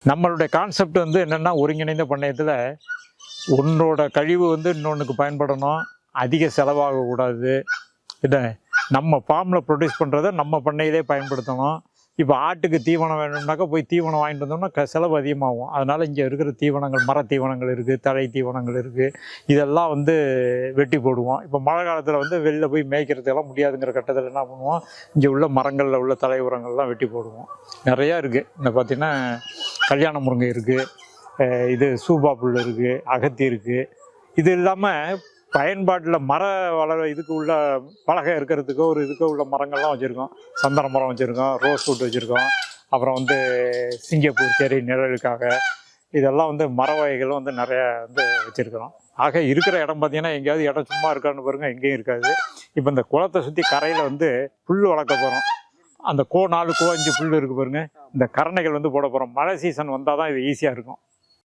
நம்மளுடைய கான்செப்ட் வந்து என்னென்னா, ஒருங்கிணைந்த பண்ணையத்தில் ஒன்றோட கழிவு வந்து இன்னொன்றுக்கு பயன்படணும், அதிக செலவாகக்கூடாது. இதை நம்ம ஃபார்மில் ப்ரொடியூஸ் பண்ணுறதை நம்ம பண்ணையிலே பயன்படுத்தணும். இப்போ ஆட்டுக்கு தீவனம் வேணும்னாக்கா போய் தீவனம் வாங்கிட்டு வந்தோம்னா செலவு அதிகமாகும். அதனால் இங்கே இருக்கிற தீவனங்கள், மர தீவனங்கள் இருக்குது, தழை தீவனங்கள் இருக்குது. இதெல்லாம் வந்து வெட்டி போடுவோம். இப்போ மழை காலத்தில் வந்து வெளில போய் மேய்க்கிறதுக்கெல்லாம் முடியாதுங்கிற கட்டத்தில் என்ன பண்ணுவோம், இங்கே உள்ள மரங்களில் உள்ள தழை உரங்கள்லாம் வெட்டி போடுவோம். நிறையா இருக்குது. இந்த பார்த்திங்கன்னா கல்யாண முருங்கை இருக்குது, இது சூபா புல் இருக்குது, அகத்தி இருக்குது. இது இல்லாமல் பயன்பாட்டில் மர இதுக்கு உள்ள பலகை இருக்கிறதுக்கோ ஒரு இதுக்கோ உள்ள மரங்கள்லாம் வச்சுருக்கோம். சந்தன மரம் வச்சுருக்கோம், ரோஸ் வுட் வச்சுருக்கோம். அப்புறம் வந்து சிங்கப்பூர் செரி நிழலுக்காக இதெல்லாம் வந்து மர வகைகளும் வந்து நிறையா வந்து வச்சுருக்கிறோம். ஆக இருக்கிற இடம் பார்த்திங்கன்னா எங்கேயாவது இடம் சும்மா இருக்கான்னு பாருங்கள், எங்கேயும் இருக்காது. இப்போ இந்த குளத்தை சுற்றி கரையில் வந்து புல் வளர்க்க போகிறோம். அந்த 4 5 புல் இருக்குது பாருங்கள். இந்த கரணைகள் வந்து போட போகிறோம். மழை சீசன் வந்தால் தான் இது ஈஸியாக இருக்கும்.